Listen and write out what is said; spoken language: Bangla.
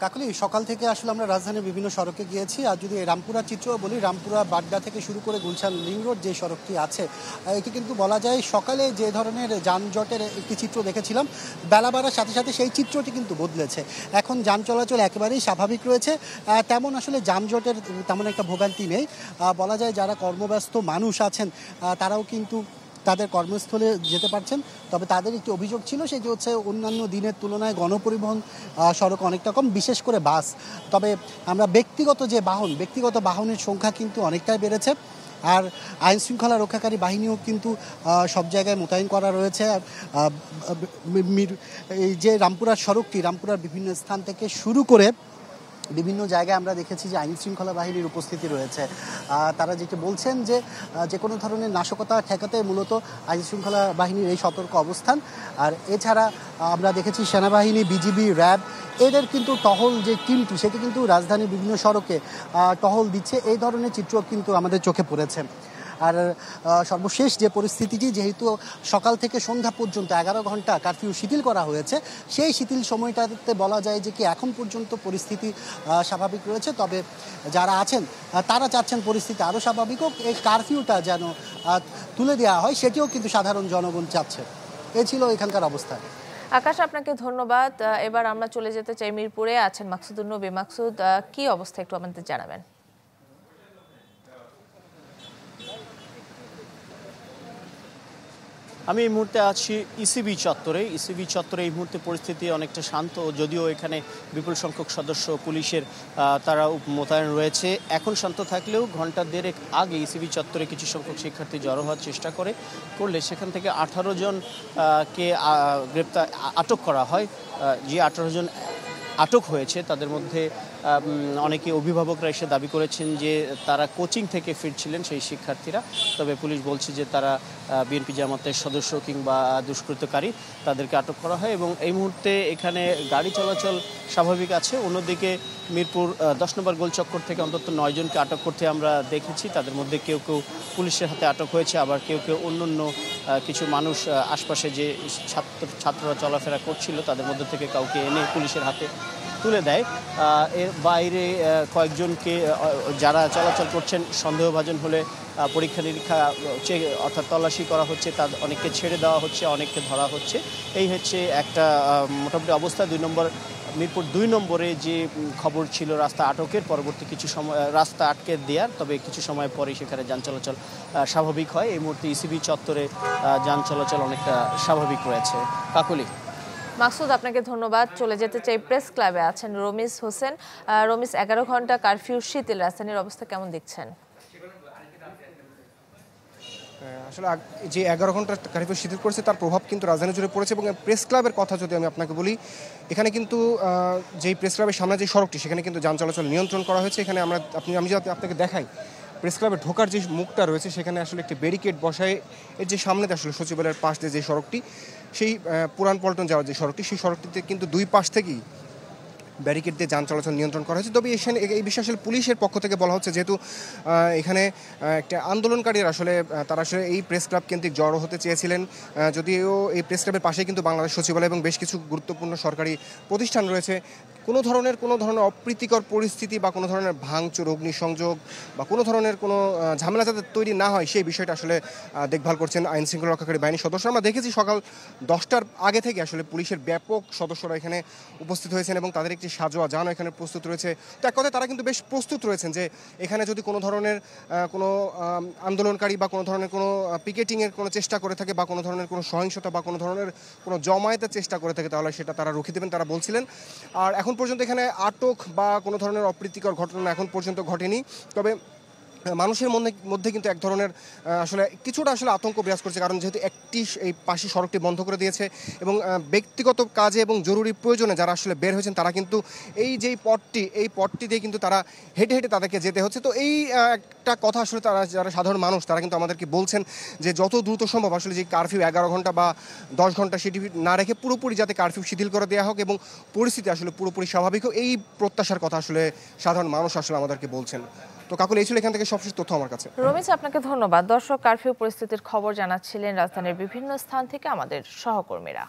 কাকলি সকাল থেকে আসলে আমরা রাজধানীর বিভিন্ন সড়কে গিয়েছি। আর যদি রামপুরা চিত্র বলি, রামপুরা বাড্ডা থেকে শুরু করে গুলশান লিং রোড যে সড়কটি আছে, এটি কিন্তু বলা যায় সকালে যে ধরনের যানজটের একটি চিত্র দেখেছিলাম, বেলা বাড়ার সাথে সাথে সেই চিত্রটি কিন্তু বদলেছে। এখন যান চলাচল একেবারেই স্বাভাবিক রয়েছে, তেমন আসলে যানজটের তেমন একটা ভোগান্তি নেই। বলা যায় যারা কর্মব্যস্ত মানুষ আছেন তারাও কিন্তু তাদের কর্মস্থলে যেতে পারছেন। তবে তাদের একটি অভিযোগ ছিল, সেটি হচ্ছে অন্যান্য দিনের তুলনায় গণপরিবহন সড়ক অনেকটা কম, বিশেষ করে বাস। তবে আমরা ব্যক্তিগত বাহনের সংখ্যা কিন্তু অনেকটাই বেড়েছে। আর আইন শৃঙ্খলা রক্ষাকারী বাহিনীও কিন্তু সব জায়গায় মোতায়েন করা রয়েছে। এই যে রামপুরার সড়কটি, রামপুরার বিভিন্ন স্থান থেকে শুরু করে বিভিন্ন জায়গায় আমরা দেখেছি যে আইন শৃঙ্খলা বাহিনীর উপস্থিতি রয়েছে। তারা যেটি বলছেন যে কোনো ধরনের নাশকতা ঠেকাতে মূলত আইন শৃঙ্খলা বাহিনীর এই সতর্ক অবস্থান। আর এছাড়া আমরা দেখেছি সেনাবাহিনী, বিজিবি, র্যাব এদের কিন্তু টহল যে টিমটি, সেটি কিন্তু রাজধানীর বিভিন্ন সড়কে টহল দিচ্ছে। এই ধরনের চিত্র কিন্তু আমাদের চোখে পড়েছে। আর সর্বশেষ যে পরিস্থিতিটি, যেহেতু সকাল থেকে সন্ধ্যা পর্যন্ত 11 ঘন্টা কারফিউ শিথিল করা হয়েছে, সেই শিথিল সময়টাতে বলা যায় যে কি এখন পর্যন্ত পরিস্থিতি স্বাভাবিক রয়েছে। তবে যারা আছেন তারা চাচ্ছেন পরিস্থিতি আরও স্বাভাবিক হোক, এই কারফিউটা যেন তুলে দেওয়া হয়, সেটিও কিন্তু সাধারণ জনগণ চাচ্ছে। এ ছিল এখানকার অবস্থা। আকাশ, আপনাকে ধন্যবাদ। এবার আমরা চলে যেতে চাই মিরপুরে। আছেন মাকসুদুন নবী। মাকসুদ, কি অবস্থা একটু আমাদের জানাবেন। আমি এই মুহূর্তে আছি ইসিবি চত্বরে। এই মুহূর্তে পরিস্থিতি অনেকটা শান্ত, যদিও এখানে বিপুল সংখ্যক সদস্য পুলিশের তারা মোতায়েন রয়েছে। এখন শান্ত থাকলেও ঘন্টা দেড়েক আগে ইসিবি চত্বরে কিছু সংখ্যক শিক্ষার্থী জড়ো হওয়ার চেষ্টা করলে সেখান থেকে 18 জনকে আটক করা হয়। যে 18 জন আটক হয়েছে তাদের মধ্যে অনেকে অভিভাবকরা এসে দাবি করেছেন যে তারা কোচিং থেকে ফিরছিলেন সেই শিক্ষার্থীরা। তবে পুলিশ বলছে যে তারা বিএনপি জামাতের সদস্য কিংবা দুষ্কৃতকারী, তাদেরকে আটক করা হয় এবং এই মুহূর্তে এখানে গাড়ি চলাচল স্বাভাবিক আছে। অন্যদিকে মিরপুর 10 নম্বর গোলচক্কর থেকে অন্তত 9 জনকে আটক করতে আমরা দেখেছি। তাদের মধ্যে কেউ কেউ পুলিশের হাতে আটক হয়েছে, আবার কেউ কেউ অন্য কিছু মানুষ আশপাশে যে ছাত্ররা চলাফেরা করছিল তাদের মধ্যে থেকে কাউকে এনে পুলিশের হাতে তুলে দেয়। এর বাইরে কয়েকজনকে যারা চলাচল করছেন সন্দেহভাজন হলে পরীক্ষা নিরীক্ষা অর্থাৎ তল্লাশি করা হচ্ছে, তাদের অনেককে ছেড়ে দেওয়া হচ্ছে, অনেককে ধরা হচ্ছে। এই হচ্ছে একটা মোটামুটি অবস্থা। মিরপুর 2 নম্বরে যে খবর ছিল রাস্তা আটকের, পরবর্তী কিছু সময় রাস্তা আটকে দেওয়ার, তবে কিছু সময় পরে সেখানে যান চলাচল স্বাভাবিক হয়। এই মুহূর্তে ইসিবি চত্বরে যান চলাচল অনেকটা স্বাভাবিক রয়েছে। কাকলি। মাকসুদ, আপনাকে ধন্যবাদ। চলে যেতে চাই প্রেস ক্লাবে। আছেন রমিজ হোসেন। রমিজ, 11 ঘন্টা কারফিউ শিথিল, রাজধানীর অবস্থা কেমন দেখছেন? আসলে যে 11 ঘন্টা কারফিউ শিথিল করেছে তার প্রভাব কিন্তু রাজধানী জুড়ে পড়েছে। এবং প্রেস ক্লাবের কথা যদি আমি আপনাকে বলি, এখানে কিন্তু যেই প্রেস ক্লাবের সামনে যে সড়কটি, সেখানে কিন্তু যান চলাচল নিয়ন্ত্রণ করা হয়েছে। এখানে আমি যদি আপনাকে দেখাই, প্রেস ক্লাবের ঢোকার যে মুখটা রয়েছে সেখানে আসলে একটি ব্যারিকেড বসায়, এর যে সামনেতে আসলে সচিবালয়ের পাশ দিয়ে যে সড়কটি, সেই পুরান পল্টন যাওয়ার যে সড়কটি, সেই সড়কটিতে কিন্তু দুই পাশ থেকেই ব্যারিকেড দিয়ে যান চলাচল নিয়ন্ত্রণ করা হয়েছে। তবে এই বিষয়ে আসলে পুলিশের পক্ষ থেকে বলা হচ্ছে, যেহেতু এখানে একটা আন্দোলনকারীরা তারা আসলে এই প্রেস ক্লাব কেন্দ্রিক জড়ো হতে চেয়েছিলেন, যদিও এই প্রেস ক্লাবের পাশে কিন্তু বাংলাদেশ সচিবালয় এবং বেশ কিছু গুরুত্বপূর্ণ সরকারি প্রতিষ্ঠান রয়েছে। কোনো ধরনের অপ্রীতিকর পরিস্থিতি বা কোনো ধরনের ভাঙচুর, অগ্নিসংযোগ বা কোনো ধরনের কোনো ঝামেলা যাতে তৈরি না হয়, সেই বিষয়টা আসলে দেখভাল করছেন আইন শৃঙ্খলা রক্ষাকারী বাহিনীর সদস্য। আমরা দেখেছি সকাল 10টার আগে থেকে আসলে পুলিশের ব্যাপক সদস্যরা এখানে উপস্থিত হয়েছেন এবং তাদের একটি সাজোয়া যানও এখানে প্রস্তুত রয়েছে। তো এক কথায় তারা কিন্তু বেশ প্রস্তুত রয়েছেন যে এখানে যদি কোনো ধরনের কোনো আন্দোলনকারী বা কোনো ধরনের কোনো পিকেটিংয়ের কোনো চেষ্টা করে থাকে বা কোনো ধরনের কোনো সহিংসতা বা কোনো ধরনের কোনো জমায়েতের চেষ্টা করে থাকে, তাহলে সেটা তারা রুখে দেবেন, তারা বলছিলেন। আর এখন পর্যন্ত এখানে আটক বা কোনো ধরনের অপ্রীতিকর ঘটনা এখন পর্যন্ত ঘটেনি। তবে মানুষের মধ্যে কিন্তু এক ধরনের আসলে কিছুটা আতঙ্ক বিরাজ করছে, কারণ যেহেতু এই পাশে সড়কটি বন্ধ করে দিয়েছে এবং ব্যক্তিগত কাজে এবং জরুরি প্রয়োজনে যারা আসলে বের হয়েছেন তারা কিন্তু এই পথটি দিয়ে কিন্তু তারা হেঁটে হেঁটে তাদেরকে যেতে হচ্ছে। তো এই একটা কথা আসলে যারা সাধারণ মানুষ তারা কিন্তু আমাদেরকে বলছেন যে যত দ্রুত সম্ভব আসলে যে কারফিউ 11 ঘন্টা বা 10 ঘন্টা সেটি না রেখে পুরোপুরি যাতে কারফিউ শিথিল করে দেওয়া হোক এবং পরিস্থিতি আসলে পুরোপুরি স্বাভাবিক হোক, এই প্রত্যাশার কথা আসলে সাধারণ মানুষ আসলে আমাদেরকে বলছেন। তো কাকুল, এই ছিল এখান থেকে সবশেষ তথ্য আমার কাছে। রমিজ, আপনাকে ধন্যবাদ। দর্শক, কারফিউ পরিস্থিতির খবর জানাচ্ছিলেন রাজধানীর বিভিন্ন স্থান থেকে আমাদের সহকর্মীরা।